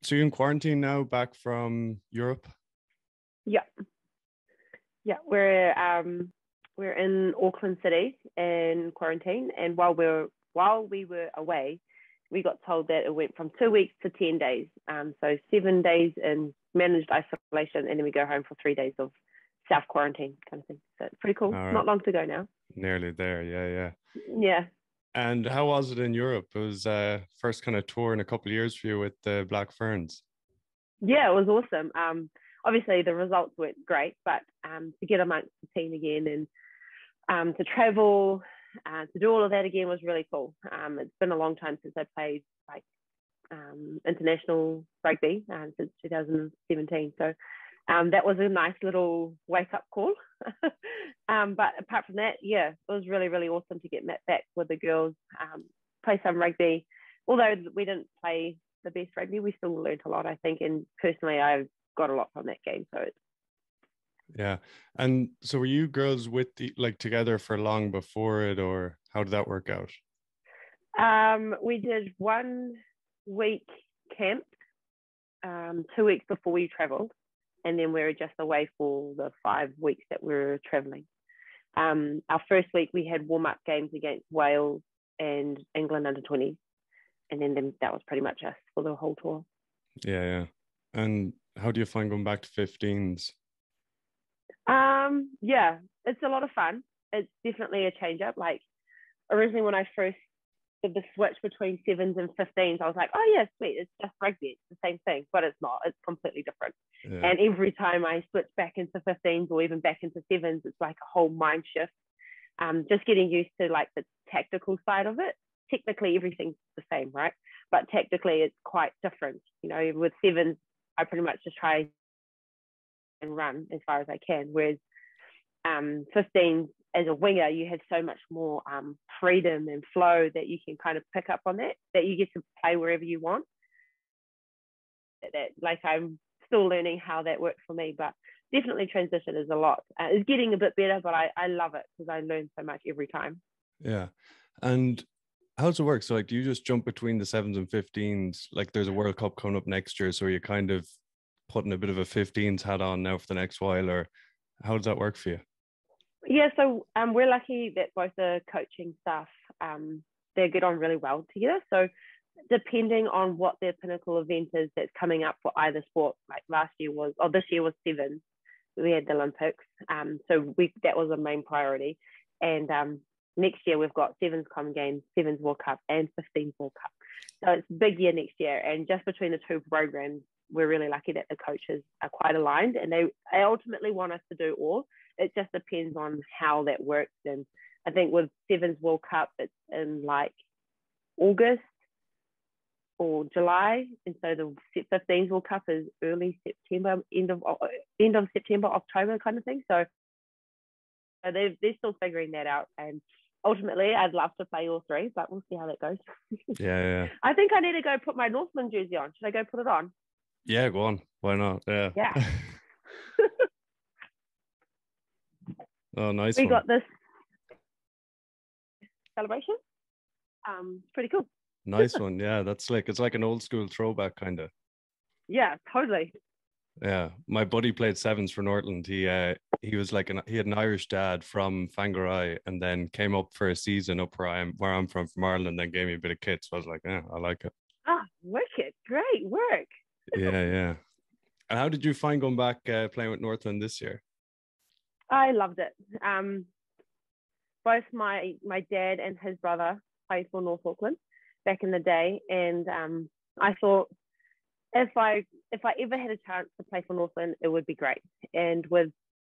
So you're in quarantine now, back from Europe? Yeah, yeah. We're in Auckland City in quarantine, and while we were away, we got told that it went from 2 weeks to 10 days. So 7 days in managed isolation, and then we go home for 3 days of self quarantine kind of thing. So it's pretty cool. All right. Not long to go now. Nearly there. Yeah, yeah. Yeah. And how was it in Europe? It was first kind of tour in a couple of years for you with the Black Ferns. Yeah, it was awesome. Obviously the results weren't great, but to get amongst the team again and to travel, to do all of that again was really cool. It's been a long time since I played like international rugby since 2017. So that was a nice little wake up call. But apart from that, yeah, it was really, really awesome to get back with the girls, play some rugby. Although we didn't play the best rugby, we still learned a lot, I think. And personally, I've got a lot from that game. So yeah. And so were you girls with together for long before it, or how did that work out? We did 1 week camp 2 weeks before we traveled, and then we were just away for the 5 weeks that we were traveling. Our first week we had warm-up games against Wales and England under 20s, and then that was pretty much us for the whole tour. Yeah, yeah. And how do you find going back to 15s? Yeah, it's a lot of fun. It's definitely a change up. Like originally when I first did the switch between 7s and 15s, I was like, oh yeah, sweet, it's just rugby, it's the same thing, but it's not. It's completely different. Yeah. And every time I switch back into 15s or even back into 7s, it's like a whole mind shift. Just getting used to like the tactical side of it. Technically everything's the same, right? But tactically it's quite different. You know, with 7s, I pretty much just try and run as far as I can, whereas 15s, as a winger, you have so much more freedom and flow that you can kind of pick up on that you get to play wherever you want. That like I'm still learning how that works for me, but definitely transition is a lot. It's getting a bit better, but I love it because I learn so much every time. Yeah. And how does it work? So like, do you just jump between the 7s and 15s? Like there's a World Cup coming up next year, so you're kind of putting a bit of a 15s hat on now for the next while, or how does that work for you? Yeah, so we're lucky that both the coaching staff, they get on really well together. So depending on what their pinnacle event is that's coming up for either sport, like this year was 7s, we had the Olympics. So that was a main priority. And next year we've got 7s Common Games, 7s World Cup and 15s World Cup. So it's a big year next year. And just between the two programs, we're really lucky that the coaches are quite aligned and they ultimately want us to do all. It just depends on how that works. And I think with 7s World Cup, it's in like August or July. And so the 15s World Cup is early September, end of September, October kind of thing. So they're still figuring that out. And ultimately, I'd love to play all three, but we'll see how that goes. Yeah. I think I need to go put my Northland jersey on. Should I go put it on? Yeah, go on. Why not? Yeah. Oh, nice. We got this celebration. Pretty cool. Nice one. Yeah, it's like an old school throwback kind of. Yeah, totally. Yeah, my buddy played 7s for Northland. He was like he had an Irish dad from Fangarai, and then came up for a season up where I'm from Ireland. Then gave me a bit of kit, so I was like, yeah, I like it. Ah, wicked, great work. Yeah. And how did you find going back playing with Northland this year? I loved it. Both my dad and his brother played for North Auckland back in the day, and I thought if I ever had a chance to play for Northland, it would be great. And with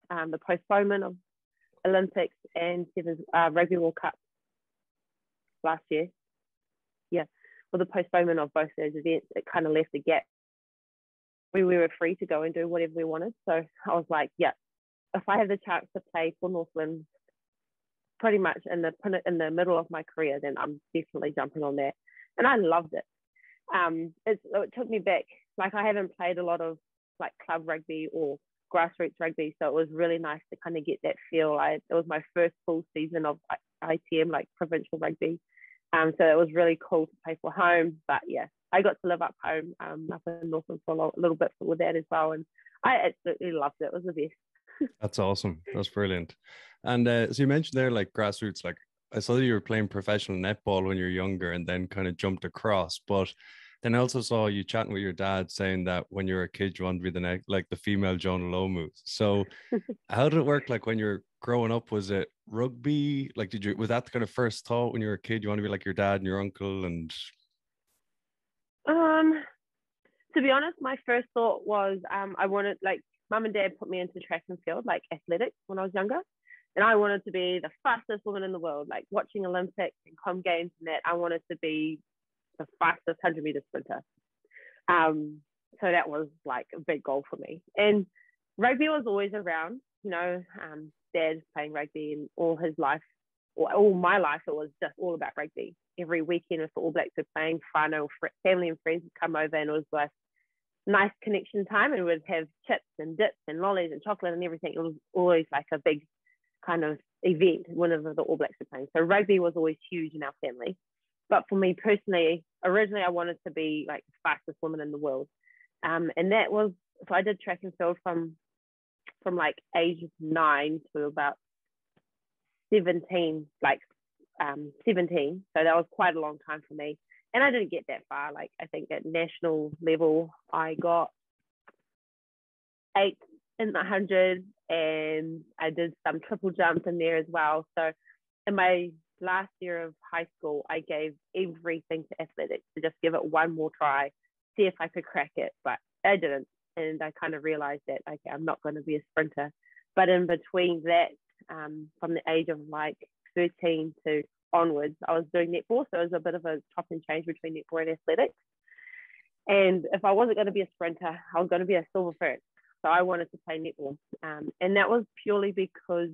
the postponement of Olympics and 7s Rugby World Cup last year, with the postponement of both those events, it kind of left a gap. We were free to go and do whatever we wanted. So I was like, yeah, if I have the chance to play for Northland pretty much in the middle of my career, then I'm definitely jumping on that. And I loved it. It took me back. Like I haven't played a lot of like club rugby or grassroots rugby, so it was really nice to kind of get that feel. It was my first full season of ITM, like provincial rugby. So it was really cool to play for home. But yeah, I got to live up home up in Northland for a little bit with that as well. And I absolutely loved it. It was the best. That's awesome. That's brilliant. And so you mentioned there like grassroots, like I saw that you were playing professional netball when you were younger and then kind of jumped across. But then I also saw you chatting with your dad saying that when you were a kid, you wanted to be the next, like the female Jonah Lomu. So how did it work? Like when you're growing up, was it rugby? Like, was that the kind of first thought when you were a kid? You want to be like your dad and your uncle? And Um, to be honest, my first thought was I wanted, like, mum and dad put me into track and field, like athletics, when I was younger. And I wanted to be the fastest woman in the world, like watching Olympics and com games and that. I wanted to be the fastest 100-meter sprinter. So that was like a big goal for me. And rugby was always around, dad playing rugby, and all his life, or all my life, it was just all about rugby. Every weekend, if the All Blacks were playing, whānau, family and friends would come over, and it was like nice connection time, and we'd have chips and dips and lollies and chocolate and everything. It was always like a big kind of event whenever the All Blacks were playing. So rugby was always huge in our family. But for me personally, originally I wanted to be like the fastest woman in the world. And that was, so I did track and field from like age 9 to about 17, 17. So that was quite a long time for me. And I didn't get that far. Like I think at national level, I got 8 in the 100, and I did some triple jumps in there as well. So in my last year of high school, I gave everything to athletics to just give it one more try, see if I could crack it, but I didn't. And I kind of realized that, okay, I'm not going to be a sprinter. But in between that, from the age of like 13 to onwards, I was doing netball. So it was a bit of a chop and change between netball and athletics. And if I wasn't going to be a sprinter, I was going to be a silver fern. So I wanted to play netball. And that was purely because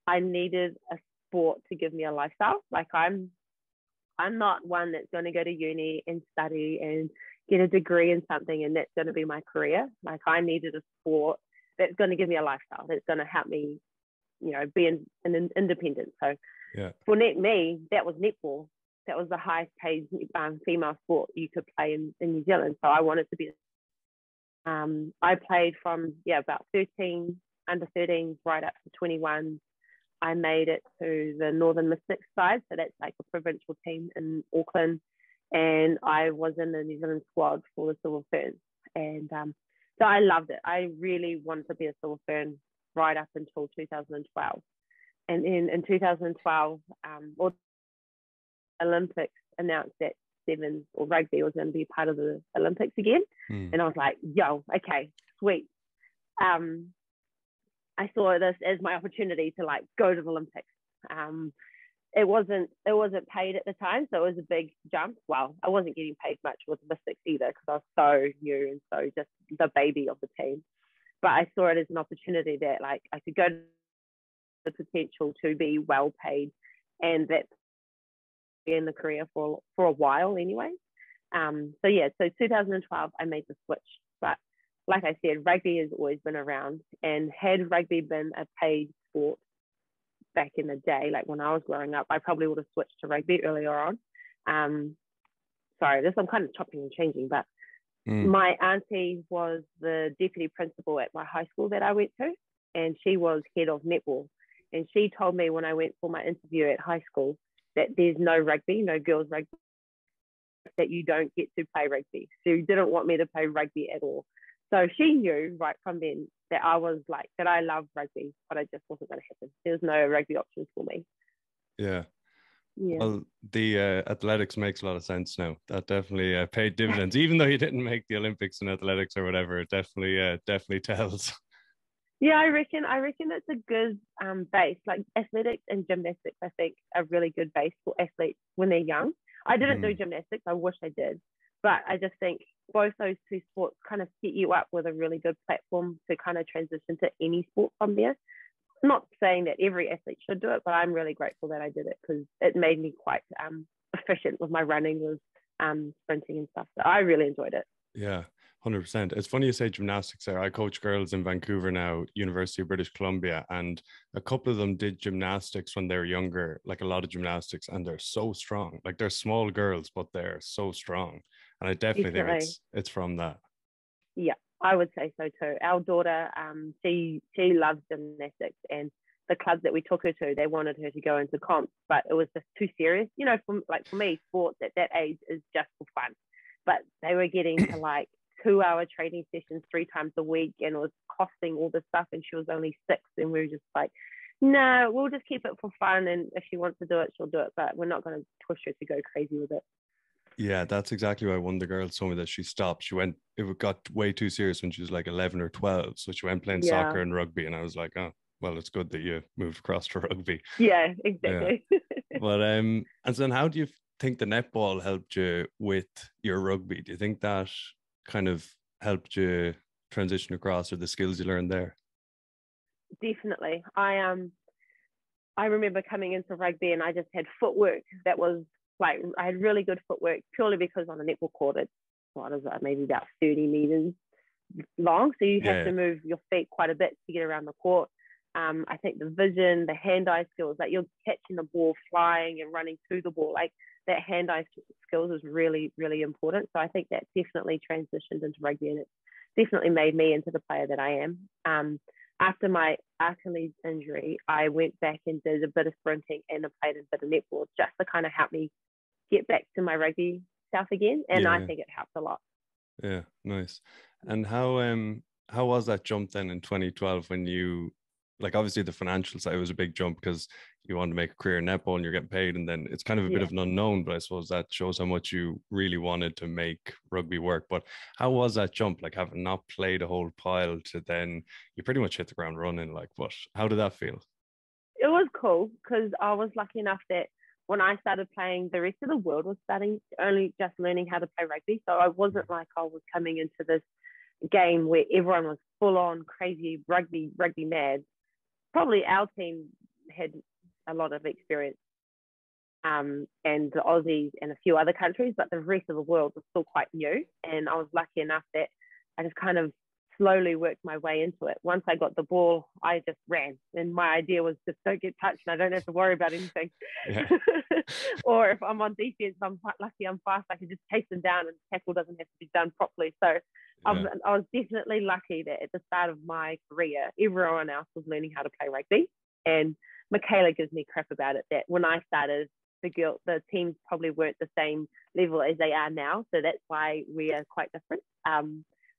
I needed a sport to give me a lifestyle. Like I'm not one that's going to go to uni and study and get a degree in something and that's going to be my career. Like I needed a sport that's going to give me a lifestyle, that's going to help me, be an independent. So yeah, for me, that was netball. That was the highest paid female sport you could play in New Zealand. So I wanted to be. I played from about 13, under 13, right up to 21. I made it to the Northern Mystics side, so that's like a provincial team in Auckland, and I was in the New Zealand squad for the Silver Ferns, and so I loved it. I really wanted to be a Silver Fern right up until 2012, and then in 2012, Olympics announced that sevens or rugby was going to be part of the Olympics again, and I was like, yo, okay, sweet. I saw this as my opportunity to like go to the Olympics. It wasn't paid at the time, so it was a big jump. Well, I wasn't getting paid much with Mystics either because I was so new and so just the baby of the team. But I saw it as an opportunity that like I could go to the potential to be well paid, and that's in the career for a while anyway. So 2012 I made the switch, but like I said, rugby has always been around, and had rugby been a paid sport back in the day, like when I was growing up, I probably would have switched to rugby earlier on. I'm kind of chopping and changing, but my auntie was the deputy principal at my high school that I went to, and she was head of netball. And she told me when I went for my interview at high school that there's no rugby, no girls rugby, that you don't get to play rugby. She didn't want me to play rugby at all. So she knew right from then that I was like, that I loved rugby, but it just wasn't going to happen. There was no rugby options for me. Yeah. Yeah. Well, the athletics makes a lot of sense now. That definitely paid dividends, even though you didn't make the Olympics in athletics or whatever. It definitely tells. Yeah, I reckon it's a good base. Like athletics and gymnastics, I think, are really good base for athletes when they're young. I didn't do gymnastics. I wish I did. But I just think both those two sports kind of set you up with a really good platform to kind of transition to any sport from there. I'm not saying that every athlete should do it, but I'm really grateful that I did it because it made me quite efficient with my running, with sprinting and stuff. So I really enjoyed it. Yeah, 100%. It's funny you say gymnastics there. I coach girls in Vancouver now, University of British Columbia, and a couple of them did gymnastics when they were younger, like a lot of gymnastics, and they're so strong. Like they're small girls, but they're so strong. And I definitely think Definitely. it's from that. Yeah, I would say so too. Our daughter, she loves gymnastics, and the club that we took her to, they wanted her to go into comps, but it was just too serious. You know, for me, sports at that age is just for fun. But they were getting to like 2-hour training sessions 3 times a week, and it was costing all this stuff. And she was only 6, and we were just like, no, we'll just keep it for fun. And if she wants to do it, she'll do it. But we're not going to push her to go crazy with it. Yeah, that's exactly why one of the girls told me that she stopped. It got way too serious when she was like 11 or 12. So she went playing Yeah, soccer and rugby. And I was like, oh, well, it's good that you moved across to rugby. yeah, Yeah. exactly. But, and then how do you think the netball helped you with your rugby? Do you think that kind of helped you transition across, or the skills you learned there? Definitely. I remember coming into rugby and I just had footwork that was like, I had really good footwork purely because on a netball court, it's, what is that, maybe about 30 meters long. So you have Yeah. to move your feet quite a bit to get around the court. I think the vision, the hand-eye skills, like you're catching the ball, flying and running to the ball, like that hand-eye skills is really, really important. So I think that definitely transitioned into rugby, and it definitely made me into the player that I am. After my achilles injury, I went back and did a bit of sprinting and I played a bit of netball just to kind of help me get back to my rugby stuff again. And I Yeah. think it helped a lot. Yeah. Nice. And how was that jump then in 2012 when you, like, obviously the financial side was a big jump because you want to make a career in netball and you're getting paid, and then it's kind of a bit Yeah. of an unknown, but I suppose that shows how much you really wanted to make rugby work. But how was that jump, like having not played a whole pile to then you pretty much hit the ground running, like, what, how did that feel? It was cool because I was lucky enough that when I started playing, the rest of the world was starting only just learning how to play rugby. So I wasn't like I was coming into this game where everyone was full on crazy rugby mad. Probably our team had a lot of experience, and the Aussies and a few other countries, but the rest of the world was still quite new. And I was lucky enough that I just kind of slowly worked my way into it. Once I got the ball, I just ran. And my idea was just don't get touched and I don't have to worry about anything. Yeah. Or if I'm on defense, I'm quite lucky, I'm fast, I can just chase them down and the tackle doesn't have to be done properly. So Yeah. I was definitely lucky that at the start of my career, everyone else was learning how to play rugby. And Michaela gives me crap about it that when I started, the teams probably weren't the same level as they are now. So that's why we are quite different.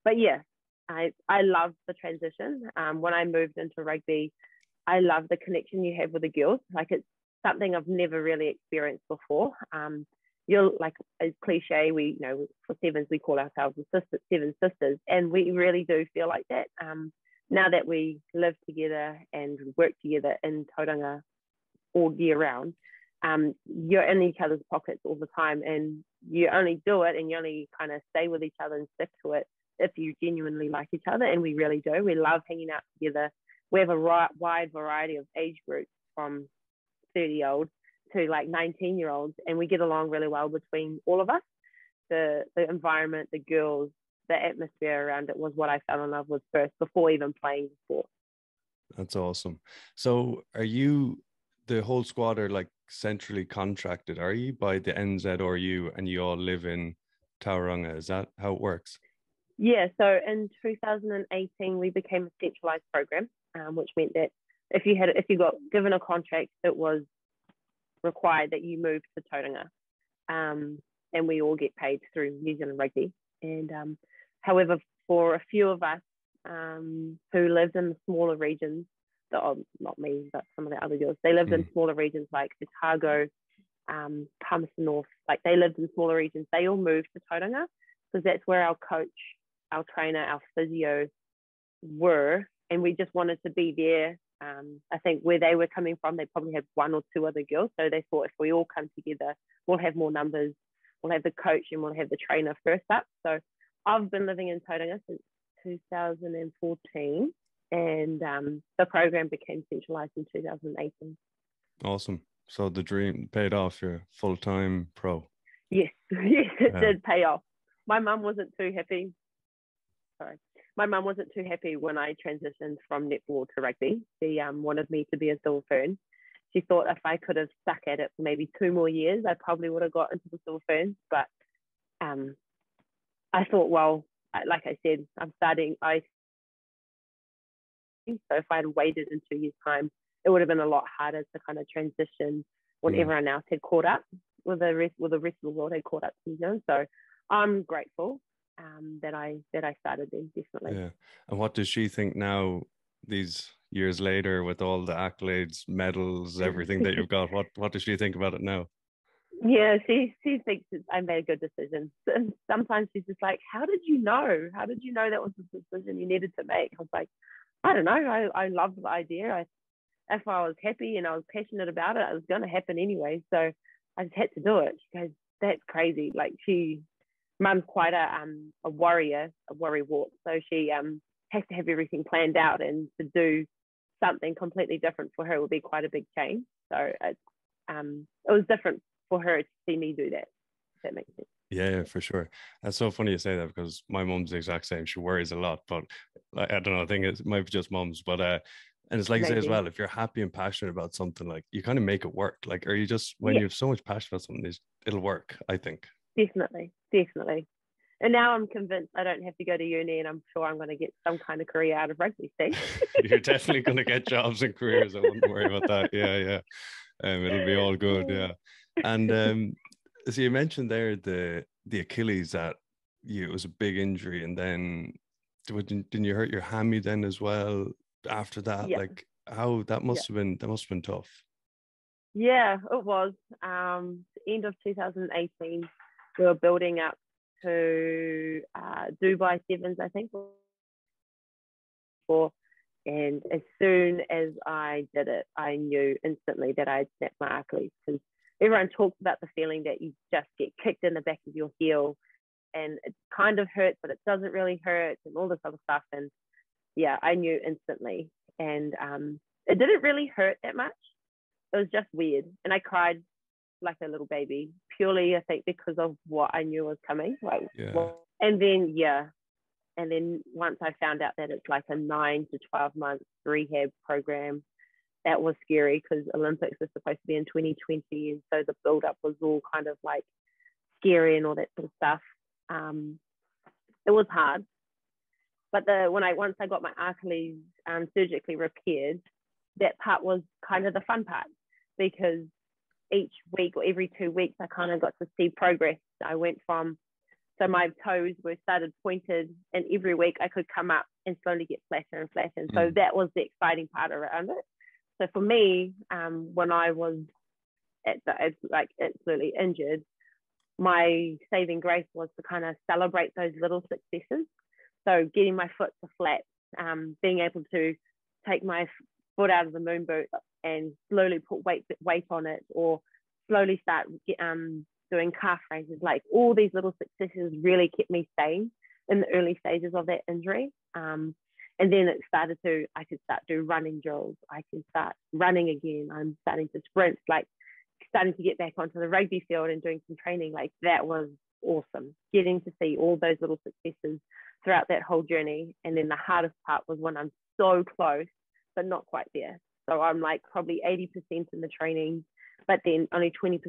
But yeah, I love the transition. When I moved into rugby, I love the connection you have with the girls. Like it's something I've never really experienced before. You're like, as cliche, for sevens we call ourselves the seven sisters, and we really do feel like that. Now that we live together and work together in Tauranga all year round, you're in each other's pockets all the time, and you only do it and you only kind of stay with each other and stick to it if you genuinely like each other, and we really do. We love hanging out together. We have a wide variety of age groups from 30-year-olds to like 19-year-olds, and we get along really well between all of us. The environment, the girls, the atmosphere around it was what I fell in love with first before even playing the sport. That's awesome. So are you, the whole squad are like centrally contracted, are you, by the NZRU, and you all live in Tauranga? Is that how it works? Yeah, so in 2018, we became a centralized program, which meant that if you got given a contract, it was required that you move to Tauranga, and we all get paid through New Zealand Rugby. And however, for a few of us who lived in the smaller regions, not me, but some of the other girls, they lived in smaller regions like Otago, Palmerston North, like they lived in smaller regions. They all moved to Tauranga because that's where our coach, our trainer, our physio were, and we just wanted to be there. I think where they were coming from, they probably had 1 or 2 other girls, so they thought if we all come together, we'll have more numbers, we'll have the coach and we'll have the trainer first up. So I've been living in Tauranga since 2014, and the program became centralized in 2018. Awesome. So the dream paid off. You're full-time pro. Yes, yes, it did pay off. My mum wasn't too happy. Sorry. My mum wasn't too happy when I transitioned from netball to rugby. She wanted me to be a silver fern. She thought if I could have stuck at it for maybe 2 more years, I probably would have got into the silver ferns. But I thought, well, like I said, I'm starting. So if I had waited in 2 years' time, it would have been a lot harder to kind of transition when everyone else had caught up with the rest of the world had caught up to New Zealand. So I'm grateful that I started then, definitely. Yeah. And what does she think now, these years later, with all the accolades, medals, everything that you've got? What does she think about it now? Yeah, she thinks I made a good decision. Sometimes she's just like, "How did you know? How did you know that was the decision you needed to make?" I was like, "I don't know. I loved the idea. If I was happy and I was passionate about it, it was going to happen anyway. So I just had to do it." She goes, "That's crazy." Like mum's quite a warrior, a worrywart. So she has to have everything planned out, and to do something completely different for her would be quite a big change. So it was different for her to see me do that. If that makes sense. Yeah, for sure. That's so funny you say that, because my mom's the exact same. She worries a lot, but like, I don't know. I think it might be just moms, but and it's like you say as Maybe. well. If you're happy and passionate about something, like you kind of make it work. Like, or you just when Yeah, you have so much passion about something, it'll work. I think. definitely, definitely. And now I'm convinced I don't have to go to uni, and I'm sure I'm going to get some kind of career out of rugby. See? You're definitely going to get jobs and careers. I wouldn't worry about that. Yeah, yeah. It'll be all good. Yeah. And so you mentioned there the Achilles, that it was a big injury, and then didn't you hurt your hammy then as well after that? Yeah, Like, how that yeah. must have been tough. Yeah, it was. End of 2018, we were building up to Dubai Sevens, I think, for, and as soon as I did it, I knew instantly that I had snapped my Achilles, because everyone talks about the feeling that you just get kicked in the back of your heel, and it kind of hurts, but it doesn't really hurt, and all this other stuff. And yeah, I knew instantly, and it didn't really hurt that much. It was just weird, and I cried like a little baby, purely I think because of what I knew was coming. Like, Yeah. and then and then once I found out that it's like a 9 to 12 month rehab program, that was scary, because Olympics are supposed to be in 2020, and so the build up was all kind of like scary and all that sort of stuff. It was hard, but once I got my Achilles surgically repaired, that part was kind of the fun part, because each week or every 2 weeks I kind of got to see progress. I went from, so my toes were started pointed, and every week I could come up and slowly get flatter and flatter. And so that was the exciting part around it. So for me, when I was absolutely injured, my saving grace was to kind of celebrate those little successes. So getting my foot to flat, being able to take my foot out of the moon boot and slowly put weight on it, or slowly start doing calf raises. Like, all these little successes really kept me sane in the early stages of that injury. And then I could start do running drills. I can start running again. I'm starting to sprint, like starting to get back onto the rugby field and doing some training. Like, that was awesome, getting to see all those little successes throughout that whole journey. And then the hardest part was when I'm so close, but not quite there. So I'm like probably 80% in the training, but then only 20%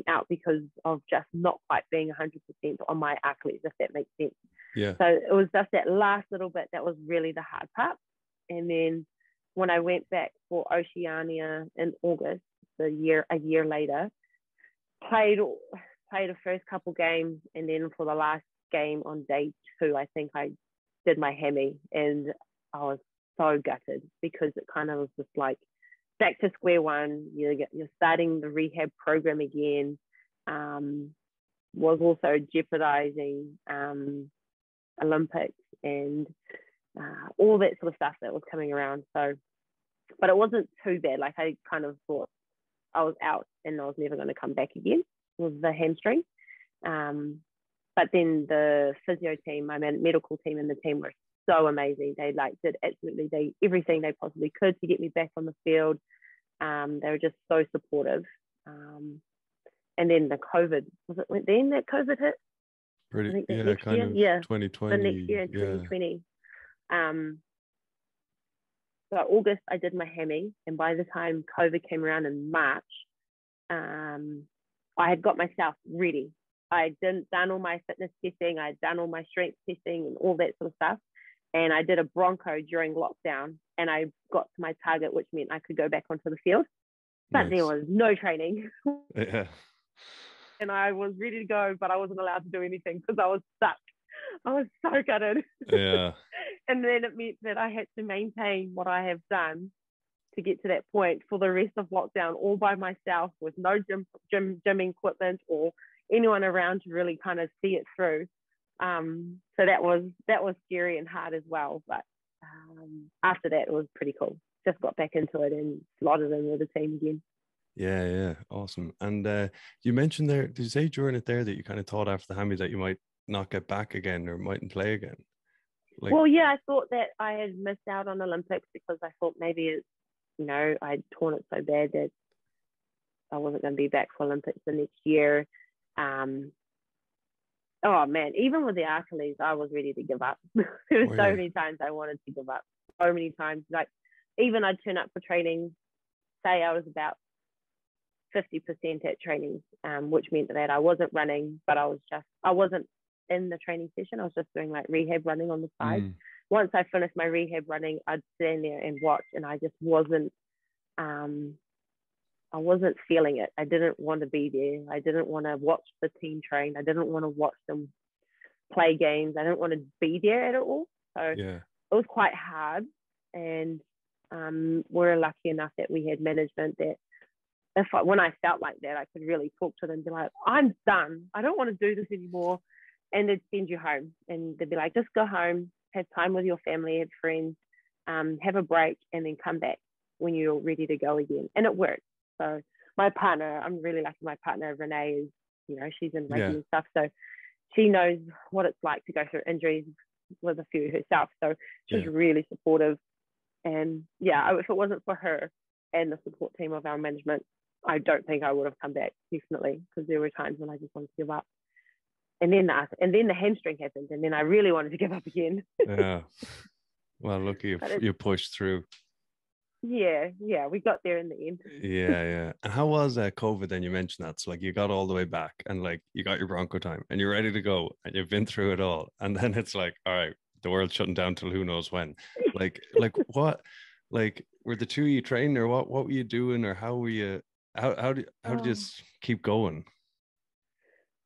out because of just not quite being 100% on my Achilles, if that makes sense. Yeah. So it was just that last little bit that was really the hard part. And then when I went back for Oceania in August, a year later, played the first couple games, and then for the last game on day 2, I think I did my hammy, and I was so gutted, because it kind of was just like back to square one. You're starting the rehab program again. Was also jeopardizing Olympics and all that sort of stuff that was coming around. So, but it wasn't too bad. Like, I kind of thought I was out and I was never going to come back again with the hamstring. But then the physio team, my medical team, and the team were so amazing. They did absolutely everything they possibly could to get me back on the field. They were just so supportive. And then the COVID, was it then that COVID hit? Pretty, I think that yeah, next kind year, of yeah, 2020. the next year in 2020. So August, I did my hammy, and by the time COVID came around in March, I had got myself ready. I'd done all my fitness testing, I'd done all my strength testing and all that sort of stuff. And I did a bronco during lockdown, and I got to my target, which meant I could go back onto the field. But there was no training. Yeah. And I was ready to go, but I wasn't allowed to do anything because I was stuck. I was so gutted. Yeah. And then it meant that I had to maintain what I have done to get to that point for the rest of lockdown, all by myself, with no gym equipment or anyone around to really kind of see it through. So that was scary and hard as well. But after that, it was pretty cool. Just got back into it and slotted in with the team again. Yeah, awesome. And you mentioned there, did you say during it there that you kind of thought after the hammy that you might not get back again or mightn't play again? Well, yeah, I thought that I had missed out on Olympics because I thought maybe it's, I'd torn it so bad that I wasn't going to be back for Olympics the next year. Oh man, even with the achilles, I was ready to give up. There were so many times I wanted to give up. So many times, like even I'd turn up for training, say I was about 50% at training, which meant that I wasn't running, but I wasn't in the training session. I was just doing like rehab running on the side. Once I finished my rehab running, I'd stand there and watch, and I just wasn't feeling it. I didn't want to be there. I didn't want to watch the team train. I didn't want to watch them play games. I didn't want to be there at all. So it was quite hard. And we're lucky enough that we had management that when I felt like that, I could really talk to them and be like, I'm done. I don't want to do this anymore. And they'd send you home, and they'd be like, just go home, have time with your family, have friends, have a break, and then come back when you're ready to go again. And it worked. So my partner, I'm really lucky. My partner, Renee, is, she's in rugby and stuff. So she knows what it's like to go through injuries with a few herself. So she's really supportive. And if it wasn't for her and the support team of our management, I don't think I would have come back, definitely, because there were times when I just wanted to give up. And then the hamstring happened, and then I really wanted to give up again. Yeah. Well, look, you pushed through. Yeah, we got there in the end. Yeah. And how was COVID then? You mentioned that. So like you got all the way back, and like you got your Bronco time, and you're ready to go, and you've been through it all. And then it's like, all right, the world's shutting down till who knows when. Like what? Like were the two of you training, or what were you doing, or how were you? How did you keep going?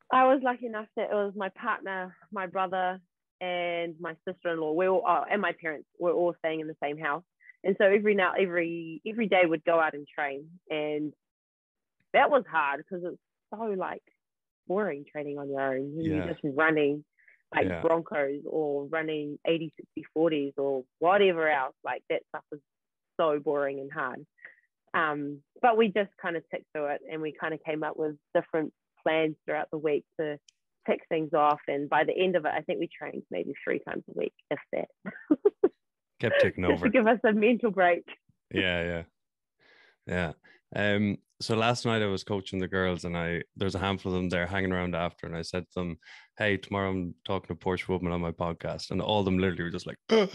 I was lucky enough that it was my partner, my brother, and my sister-in-law. We all, and my parents were all staying in the same house. And so every day we'd go out and train. And that was hard because it's so like boring training on your own. You're just running like Broncos or running 80, 60, 40s or whatever else. Like that stuff was so boring and hard. But we just kind of ticked through it, and we kind of came up with different plans throughout the week to tick things off. And by the end of it, I think we trained maybe 3 times a week, if that. Kept ticking over. To give us a mental break. Yeah. So last night I was coaching the girls, and there's a handful of them there hanging around after, and I said to them, hey, tomorrow I'm talking to Portia Woodman on my podcast, and all of them literally were just like, and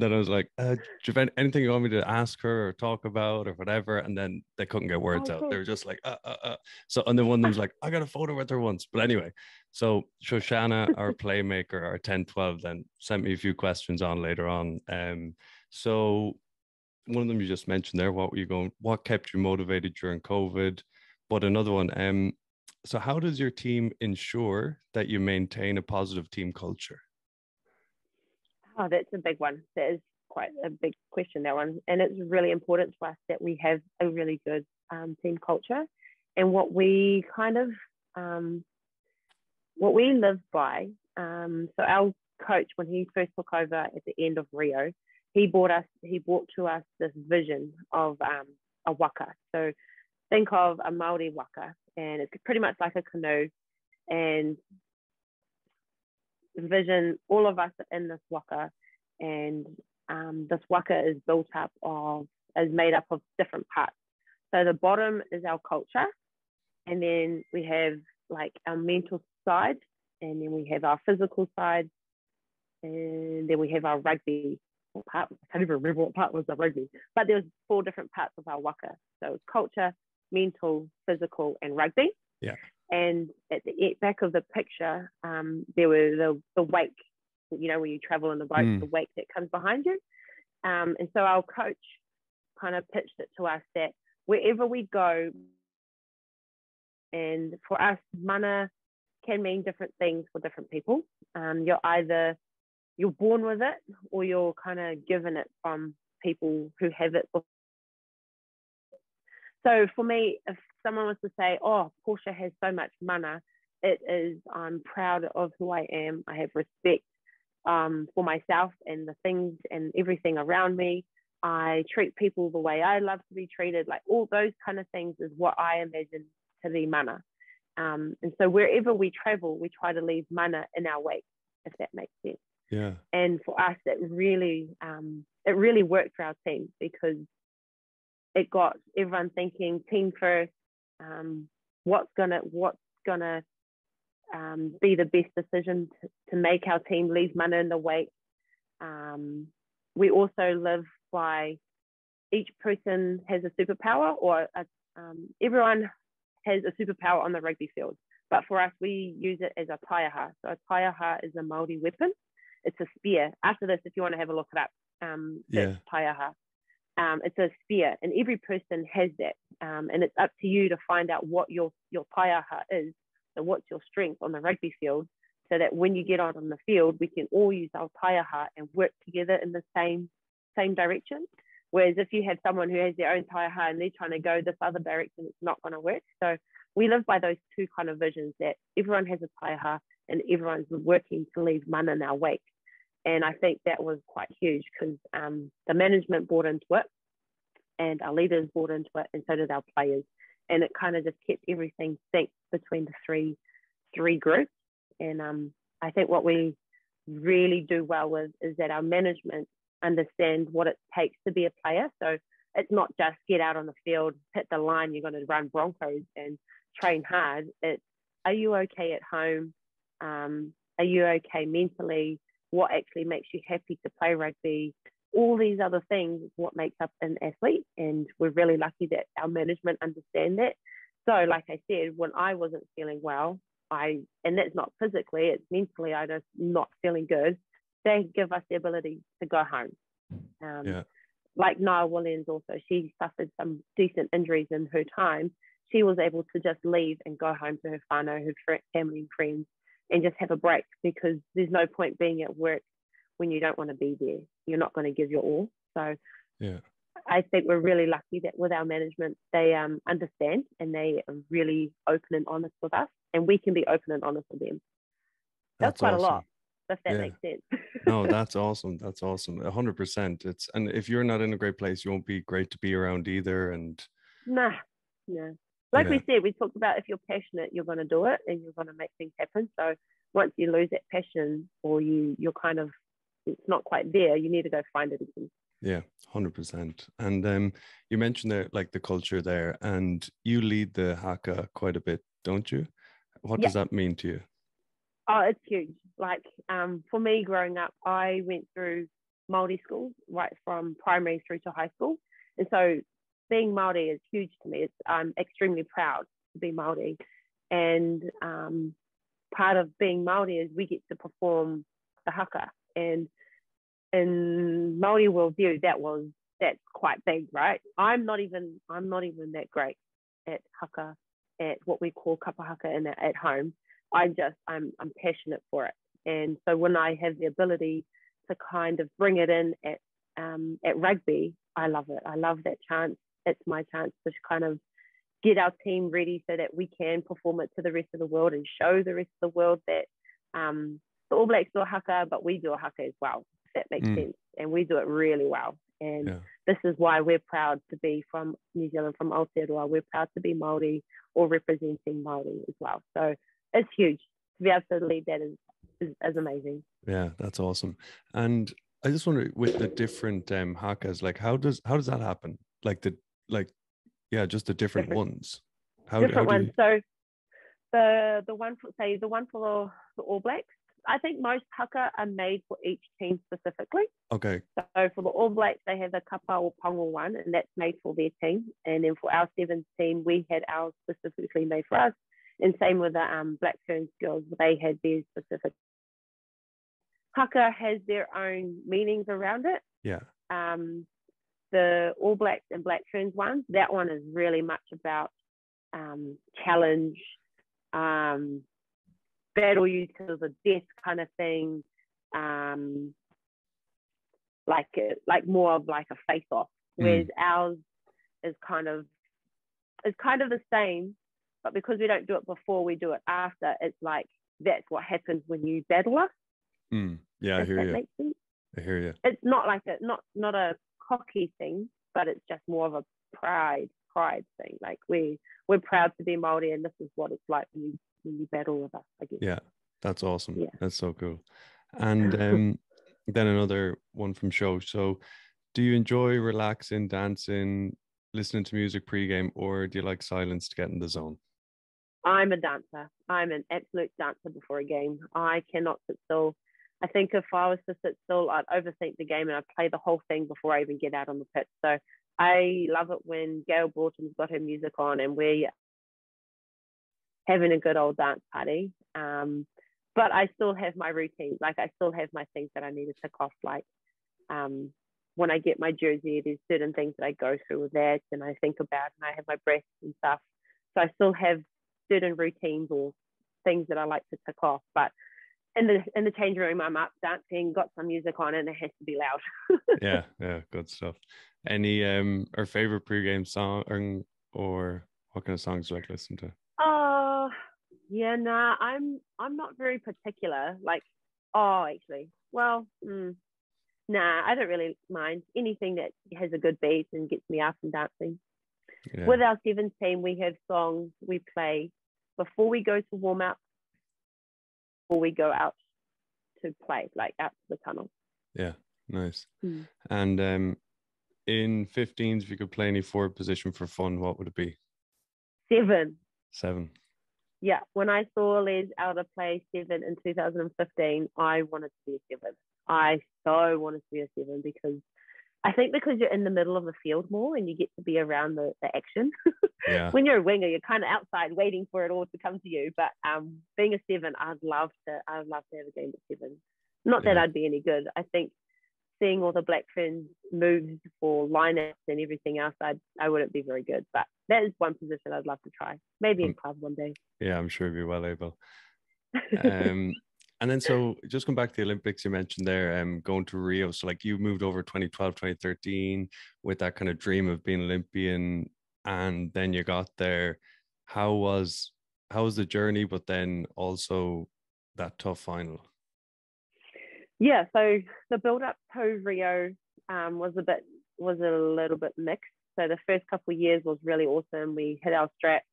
then I was like, do you have anything you want me to ask her or talk about or whatever? And then they couldn't get words out. Cool. They were just like, So, and then one of them was like, I got a photo with her once. But anyway, so Shoshana, our playmaker, our 10-12, then sent me a few questions on later on. So one of them you just mentioned there, what kept you motivated during COVID? But another one, so how does your team ensure that you maintain a positive team culture? Oh, that's a big one. That is quite a big question, that one. And it's really important to us that we have a really good team culture. And what we live by, so our coach, when he first took over at the end of Rio, he brought to us this vision of a waka. So think of a Maori waka, and it's pretty much like a canoe. And vision, all of us are in this waka, and this waka is made up of different parts. So the bottom is our culture, and then we have like our mental side, and then we have our physical side, and then we have our rugby part. I can't even remember what part was the rugby, but there was 4 different parts of our waka. So culture, mental, physical, and rugby. Yeah. And at the back of the picture, there were the wake, when you travel in the boat, the wake that comes behind you. And so our coach kind of pitched it to us that wherever we go, and for us, mana can mean different things for different people. You're born with it, or you're kind of given it from people who have it. So for me, if someone was to say, oh, Portia has so much mana, it is, I'm proud of who I am. I have respect for myself and the things and everything around me. I treat people the way I love to be treated. Like all those kind of things is what I imagine to be mana. And so wherever we travel, we try to leave mana in our wake, if that makes sense. Yeah. And for us, it really worked for our team, because it got everyone thinking team first. What's gonna be the best decision to make our team leave mana in the wake. We also live by each person has a superpower, or everyone has a superpower on the rugby field. But for us, we use it as a taiaha. So a taiaha is a Maori weapon. It's a spear. After this, if you want to have a look it up, it's taiaha. It's a spear, and every person has that. And it's up to you to find out what your taiaha is. So what's your strength on the rugby field, so that when you get out on the field, we can all use our taiaha and work together in the same direction. Whereas if you have someone who has their own taiaha and they're trying to go this other direction, it's not going to work. So we live by those two kind of visions, that everyone has a taiaha and everyone's working to leave mana in our wake. And I think that was quite huge, because the management bought into it, and our leaders bought into it, and so did our players. And it kind of just kept everything synced between the three groups. And I think what we really do well with is that our management understand what it takes to be a player. So it's not just get out on the field, hit the line, you're going to run Broncos and train hard. It's, are you okay at home? Are you okay mentally? What actually makes you happy to play rugby? All these other things is what makes up an athlete. And we're really lucky that our management understand that. So like I said, when I wasn't feeling well, and that's not physically, it's mentally, I just not feeling good, they give us the ability to go home. Like Niall Williams also, she suffered some decent injuries in her time. She was able to just leave and go home to her whānau, her family and friends, and just have a break, because there's no point being at work when you don't want to be there. You're not going to give your all. So I think we're really lucky that with our management, they understand, and they are really open and honest with us, and we can be open and honest with them. That's quite awesome. A lot, if that makes sense. No, that's awesome. That's awesome. 100%. And if you're not in a great place, you won't be great to be around either. And like we said, we talked about, if you're passionate, you're going to do it and you're going to make things happen. So once you lose that passion, or you're kind of, it's not quite there, you need to go find it again. Yeah, 100%. And you mentioned there, like the culture there, and you lead the haka quite a bit, don't you? What does that mean to you? Oh, it's huge. Like for me growing up, I went through Maori schools right from primary through to high school. And so being Maori is huge to me. I'm extremely proud to be Maori. And part of being Maori is we get to perform the haka. And in Maori worldview, that's quite big, right? I'm not even that great at haka, at what we call kapa haka at home. I'm passionate for it. And so when I have the ability to kind of bring it in at rugby, I love it. I love that chance. It's my chance to kind of get our team ready so that we can perform it to the rest of the world and show the rest of the world that the All Blacks do a haka, but we do a haka as well, if that makes sense. And we do it really well. And this is why we're proud to be from New Zealand, from Aotearoa. We're proud to be Maori or representing Maori as well. So it's huge. To be able to lead that is amazing. Yeah, that's awesome. And I just wonder, with the different hakas, like how does that happen? Just the different ones. Different ones. So the one for the All Blacks, I think most haka are made for each team specifically. Okay. So for the All Blacks, they have the kapa or pongo one, and that's made for their team. And then for our sevens team, we had ours specifically made for us. And same with the Black Ferns girls, they had their specific. Haka has their own meanings around it. Yeah. The All Blacks and Black Ferns one, that one is really much about challenge, battle you to the death kind of thing, like more of like a face off. Whereas ours is kind of the same, but because we don't do it before, we do it after. It's like that's what happens when you battle us. Yeah, I hear you. Makes sense. I hear you. It's not like not a cocky thing, but it's just more of a pride thing. Like we're proud to be Maori, and this is what it's like when you battle with us, I guess. Yeah, that's awesome. Yeah. That's so cool. And then another one from show. So do you enjoy relaxing, dancing, listening to music pre-game, or do you like silence to get in the zone? I'm a dancer. I'm an absolute dancer before a game. I cannot sit still. I think if I was to sit still, I'd overthink the game and I'd play the whole thing before I even get out on the pitch. So I love it when Gail Borton's got her music on and we're having a good old dance party. But I still have my routine. Like I still have my things that I need to tick off. Like when I get my jersey, there's certain things that I go through with that and I think about, and I have my breaths and stuff. So I still have certain routines or things that I like to tick off. But in the change room, I'm up dancing, got some music on, and it has to be loud. yeah, good stuff. Any or favorite pre-game song, or what kind of songs do you like to listen to? Yeah, nah, I'm not very particular. Like, actually, well, nah, I don't really mind anything that has a good beat and gets me up and dancing. Yeah. With our sevens team, we have songs we play before we go to warm up, or we go out to play, like out to the tunnel. Yeah, nice. And in 15s, if you could play any forward position for fun, what would it be? 7. Yeah, when I saw Les Elder play 7 in 2015, I wanted to be a 7. I so wanted to be a 7 because you're in the middle of the field more and you get to be around the action. Yeah. When you're a winger, you're kind of outside waiting for it all to come to you. But being a 7, I'd love to have a game at 7. Not that I'd be any good. I think seeing all the Black Ferns moves for lineups and everything else, I wouldn't be very good. But that is one position I'd love to try. Maybe in club one day. Yeah, I'm sure you'd be well able. And then, so just come back to the Olympics you mentioned there, going to Rio. So like you moved over 2012, 2013 with that kind of dream of being Olympian, and then you got there. How was the journey, but then also that tough final? Yeah, so the build up to Rio was a little bit mixed. So the first couple of years was really awesome. We hit our straps.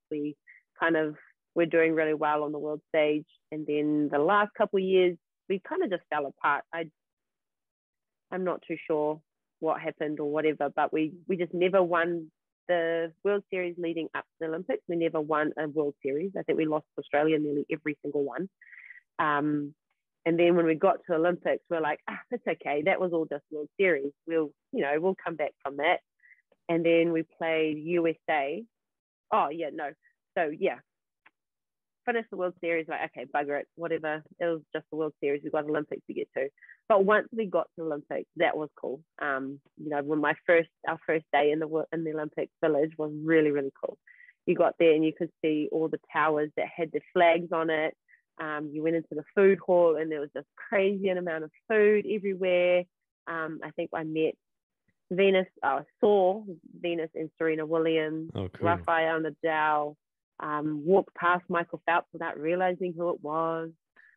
We're doing really well on the world stage. And then the last couple of years, we kind of just fell apart. I'm not too sure what happened or whatever, but we just never won the World Series leading up to the Olympics. We never won a World Series. I think we lost to Australia nearly every single one. And then when we got to Olympics, we're like, it's okay. That was all just World Series. We'll come back from that. And then we played USA. Finished the World Series, like, okay, bugger it, whatever. It was just the World Series. We've got Olympics to get to. But once we got to Olympics, that was cool. When our first day in the Olympic Village was really, really cool. You got there and you could see all the towers that had the flags on it. You went into the food hall and there was this crazy amount of food everywhere. I think I saw Venus and Serena Williams, cool. Rafael Nadal. Walked past Michael Phelps without realizing who it was.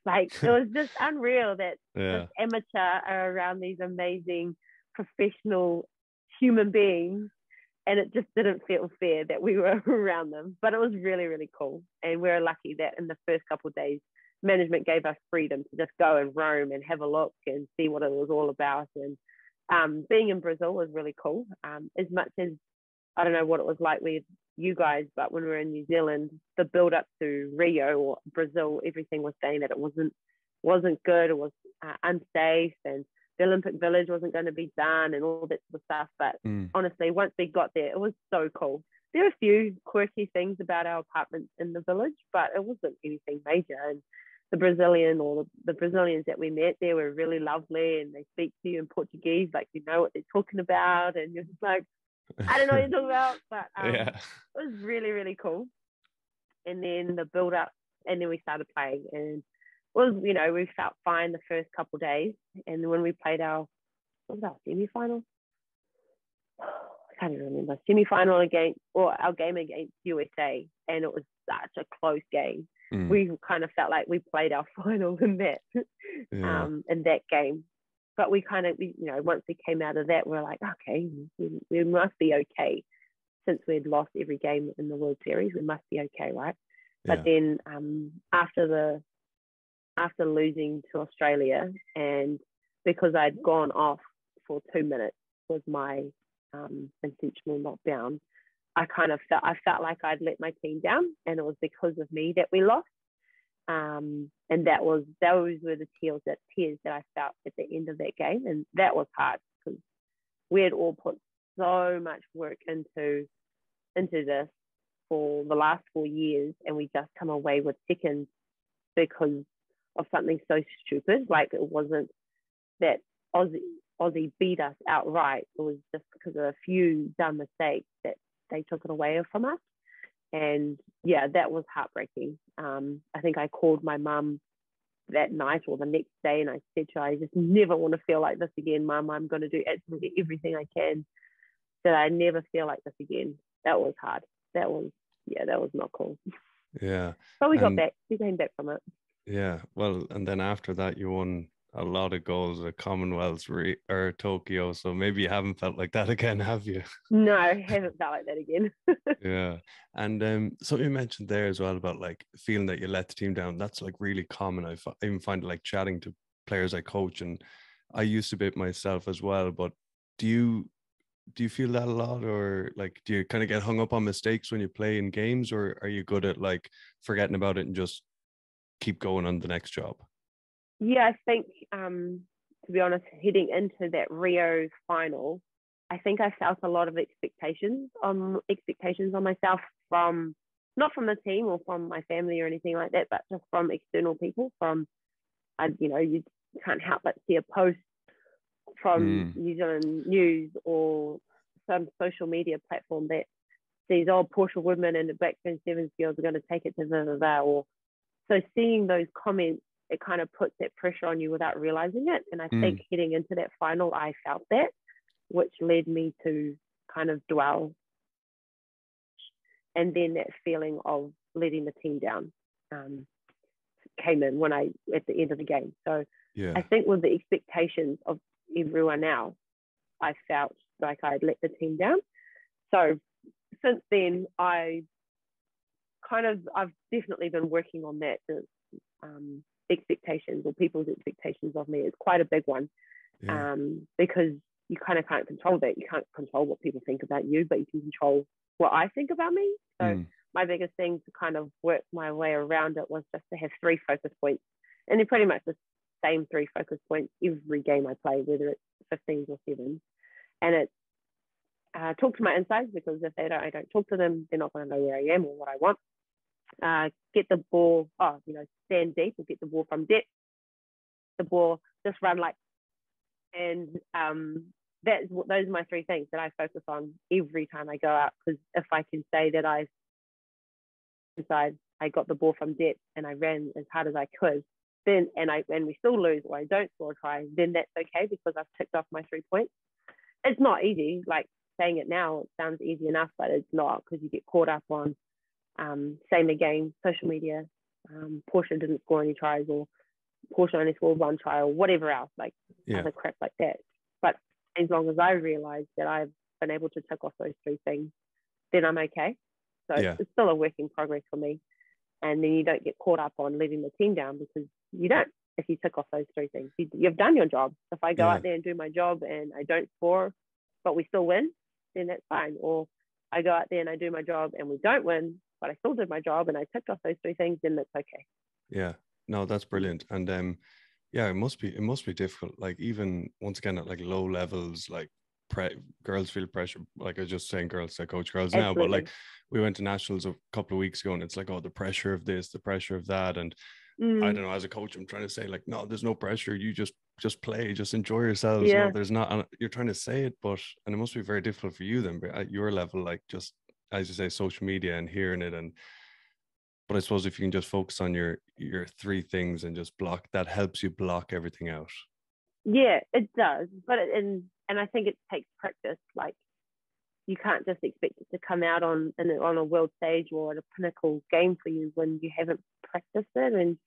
Like, it was just unreal that this amateur are around these amazing professional human beings, and it just didn't feel fair that we were around them. But it was really, really cool. And we're lucky that in the first couple of days, management gave us freedom to just go and roam and have a look and see what it was all about. And being in Brazil was really cool. As much as I don't know what it was like with you guys, but when we were in New Zealand, the build up to Rio or Brazil, everything was saying that it wasn't good, it was unsafe, and the Olympic Village wasn't going to be done and all that sort of stuff. But honestly, once we got there, it was so cool. there are a few quirky things about our apartments in the village, but it wasn't anything major. And the Brazilians that we met there were really lovely, and they speak to you in Portuguese, like you know what they're talking about, and you're just like, I don't know what you're talking about, but Yeah. it was really, really cool. And then the build up, and then we started playing, and we felt fine the first couple of days. And then when we played our semi-final, I can't even remember, semi-final our game against USA, and it was such a close game. We kind of felt like we played our final in that in that game. But we once we came out of that, we're like, okay, we must be okay. Since we'd lost every game in the World Series, we must be okay, right? Yeah. But then after losing to Australia, and because I'd gone off for 2 minutes with my intentional knockdown, I felt like I'd let my team down, and it was because of me that we lost. And those were the tears that I felt at the end of that game, and that was hard because we had all put so much work into this for the last 4 years, and we just come away with second because of something so stupid. Like, it wasn't that Aussie beat us outright. It was just because of a few dumb mistakes that they took it away from us. And yeah, that was heartbreaking. I think I called my mum that night or the next day, and I said to her, I just never want to feel like this again, Mum. I'm going to do absolutely everything I can so that I never feel like this again. That was hard. That was not cool. Yeah. But we got back. We came back from it. Yeah. Well, and then after that, you won a lot of goals at Commonwealths or Tokyo. So maybe you haven't felt like that again, have you? No, I haven't felt like that again. Yeah. And something you mentioned there as well about like feeling that you let the team down. That's like really common. I even find it like chatting to players I coach, and I used to be it myself as well. But do you feel that a lot, or like do you kind of get hung up on mistakes when you play in games, or are you good at like forgetting about it and just keep going on the next job? Yeah, I think to be honest, heading into that Rio final, I think I felt a lot of expectations on myself from not from the team or from my family or anything like that, but just from external people. You can't help but see a post from New Zealand News or some social media platform that says, "Oh, Portia Woodman and the Blackburn Sevens girls are going to take it to the." Or so seeing those comments, it kind of puts that pressure on you without realizing it. And I think heading into that final, I felt that, which led me to kind of dwell. And then that feeling of letting the team down came in at the end of the game. So yeah. I think with the expectations of everyone else, I felt like I'd let the team down. So since then, I've definitely been working on that. Expectations or people's expectations of me is quite a big one. Yeah. Because you kind of can't control that. You can't control what people think about you, but you can control what I think about me. So my biggest thing to kind of work my way around it was just to have 3 focus points, and they're pretty much the same 3 focus points every game I play, whether it's 15s or 7s. And it's talk to my insides, because if I don't talk to them, they're not going to know where I am or what I want. Get the ball, stand deep or get the ball from depth. The ball, just run like, and those are my 3 things that I focus on every time I go out. Because if I can say that I got the ball from depth and I ran as hard as I could, then and we still lose or I don't score a try, then that's okay, because I've ticked off my 3 points. It's not easy. Like saying it now, it sounds easy enough, but it's not, because you get caught up on same again, social media. Portia didn't score any tries, or Portia only scored 1 try, or whatever else, like other crap like that. But as long as I realize that I've been able to tick off those 3 things, then I'm okay. So it's still a work in progress for me. And then you don't get caught up on letting the team down, because you don't. If you tick off those 3 things, you've done your job. If I go out there and do my job and I don't score, but we still win, then that's fine. Or I go out there and I do my job and we don't win, but I still did my job and I ticked off those 3 things, then that's okay. Yeah, no, that's brilliant. And yeah, it must be difficult. Like even once again at like low levels, like girls feel pressure. Like I was just saying, girls, I coach girls now, but Absolutely. like we went to nationals a couple of weeks ago, and it's like, oh, the pressure of this, the pressure of that, and I don't know. As a coach, I'm trying to say like, no, there's no pressure. You just play, just enjoy yourselves. Yeah. No, there's not. You're trying to say it, but and it must be very difficult for you then, but at your level, like just as you say, social media and hearing it, and but I suppose if you can just focus on your three things and just block, that helps you block everything out. Yeah, it does. But and I think it takes practice. Like you can't just expect it to come out on a world stage or at a pinnacle game for you when you haven't practiced it. And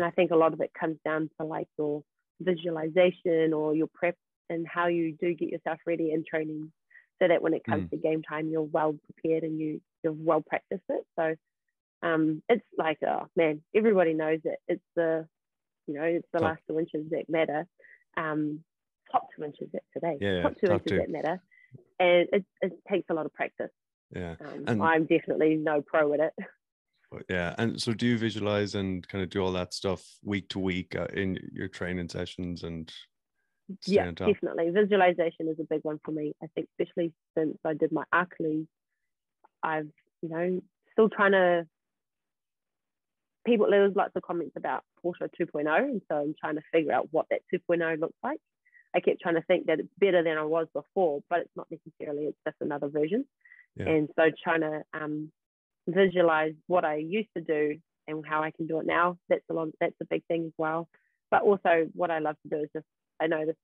I think a lot of it comes down to like your visualization or your prep and how you do get yourself ready in training, so that when it comes to game time, you're well prepared and you've well practiced it. So it's like, oh man, everybody knows it. It's the last 2 inches that matter. Top 2 inches that today. Top 2 inches that matter. And it takes a lot of practice. Yeah. And I'm definitely no pro at it. Yeah. And so do you visualize and kind of do all that stuff week to week in your training sessions and yeah, definitely. Visualization is a big one for me. I think especially since I did my achilles, I've, still trying to, there was lots of comments about Portia 2.0. And so I'm trying to figure out what that 2.0 looks like. I kept trying to think that it's better than I was before, but it's not necessarily, it's just another version. Yeah. And so trying to visualize what I used to do and how I can do it now, that's a big thing as well. But also what I love to do is just, I know this,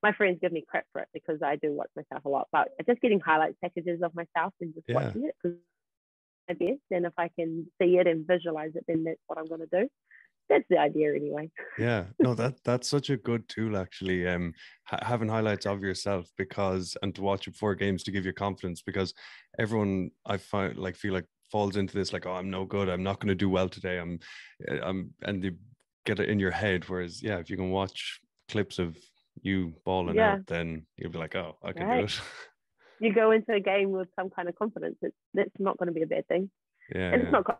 my friends give me crap for it because I do watch myself a lot, but just getting highlight packages of myself and just watching it, because my best, and if I can see it and visualize it, then that's what I'm going to do. That's the idea anyway. Yeah, no, that's such a good tool actually. Having highlights of yourself, and to watch it before games to give you confidence, because everyone I find feel like falls into this like, oh, I'm no good, I'm not going to do well today, I'm and you get it in your head. Whereas if you can watch clips of you balling out, then you'll be like, oh, I can do it. You go into a game with some kind of confidence. That's not going to be a bad thing. Yeah, and it's not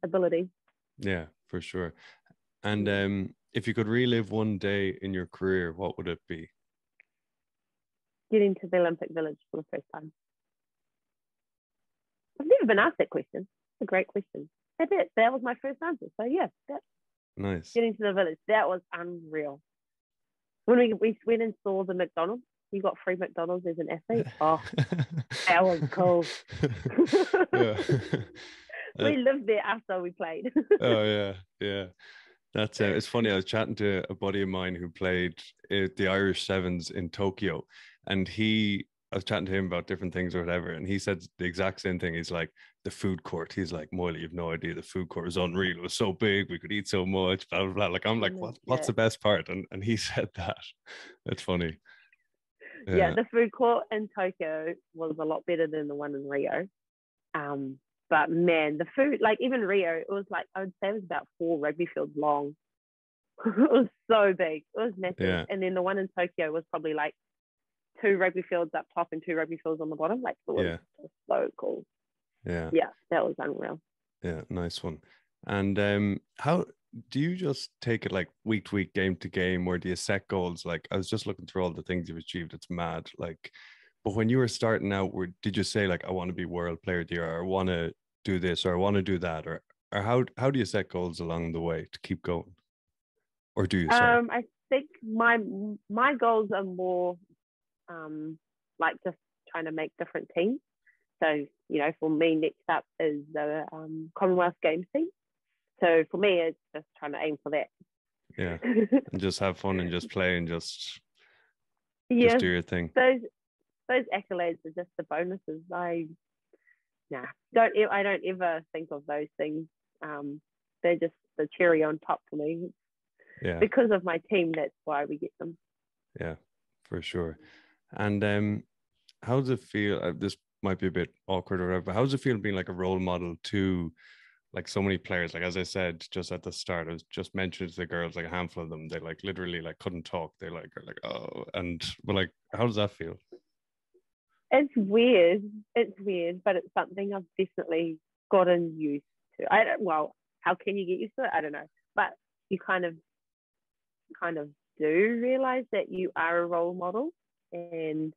ability. Yeah, for sure. And if you could relive one day in your career, what would it be? Getting to the Olympic Village for the first time. I've never been asked that question. It's a great question. That was my first answer. So yeah, nice. Getting to the village, that was unreal. When we went and saw the McDonald's, you got free McDonald's as an athlete. Oh, that was cool. We lived there after we played. Oh yeah. That's it's funny. I was chatting to a buddy of mine who played the Irish Sevens in Tokyo, and I was chatting to him about different things or whatever, and he said the exact same thing. He's like, the food court. He's like, Moyle, you've no idea. The food court was unreal. It was so big. We could eat so much. Blah blah blah. Like I'm like, what's the best part? And he said that. That's funny. Yeah, the food court in Tokyo was a lot better than the one in Rio. But man, the food, like even Rio, it was like, I would say it was about 4 rugby fields long. It was so big. It was massive. Yeah. And then the one in Tokyo was probably like 2 rugby fields up top and 2 rugby fields on the bottom. Like it was so cool. Yeah. Yeah, that was unreal. Yeah, nice one. And how do you just take it like week to week, game to game, or do you set goals? Like I was just looking through all the things you've achieved. It's mad. Like, but when you were starting out, did you say like, I want to be World Player of the Year, or I want to do this, or I want to do that, or how do you set goals along the way to keep going? Or do you? Sorry. I think my goals are more like just trying to make different teams. So, for me, next up is the Commonwealth Games team. So for me, it's just trying to aim for that. Yeah, and just have fun and just play and just do your thing. Those accolades are just the bonuses. I don't ever think of those things. They're just the cherry on top for me. Yeah. Because of my team, that's why we get them. Yeah, for sure. And how does it feel? This might be a bit awkward or whatever, but how does it feel being like a role model to like so many players? Like, as I said just at the start, I was just mentioned to the girls, like a handful of them, they like literally like couldn't talk. They are like, oh, but like, how does that feel? It's weird, but it's something I've definitely gotten used to. How can you get used to it? I don't know, but you kind of do realize that you are a role model, and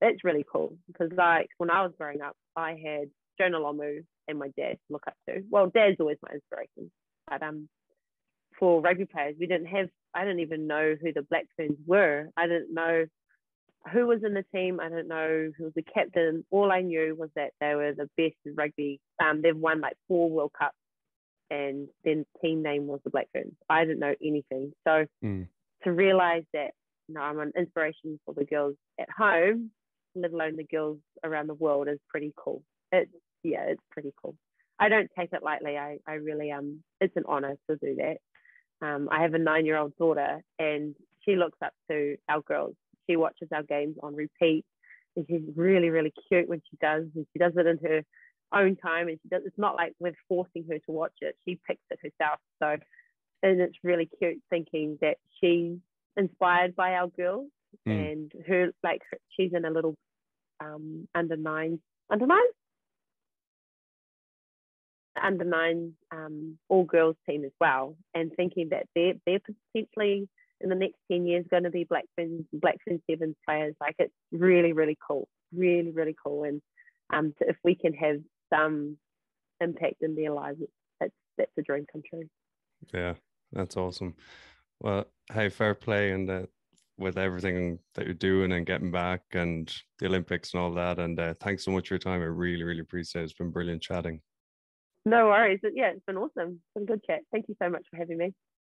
that's really cool because like when I was growing up, I had Jonah Lomu and my dad to look up to. Well, dad's always my inspiration, but for rugby players, I didn't even know who the Black Ferns were. I didn't know who was in the team. I didn't know who was the captain. All I knew was that they were the best in rugby. They've won like 4 World Cups, and then team name was the Black Ferns. I didn't know anything. So to realize that I'm an inspiration for the girls at home, let alone the girls around the world, is pretty cool. It's pretty cool. I don't take it lightly. I really it's an honor to do that. I have a 9-year-old daughter, and she looks up to our girls. She watches our games on repeat, and she's really, really cute when she does. And she does it in her own time, and it's not like we're forcing her to watch it. She picks it herself. So, and it's really cute thinking that she's inspired by our girls, and she's in a little under nine all girls team as well, and thinking that they're potentially in the next 10 years going to be Black Ferns Sevens players. Like, it's really, really cool, really, really cool. And if we can have some impact in their lives, that's a dream come true. Yeah, that's awesome. Well, hey, fair play, and with everything that you're doing and getting back and the Olympics and all that. And thanks so much for your time. I really, really appreciate it. It's been brilliant chatting. No worries. Yeah, it's been awesome. It's been a good chat. Thank you so much for having me.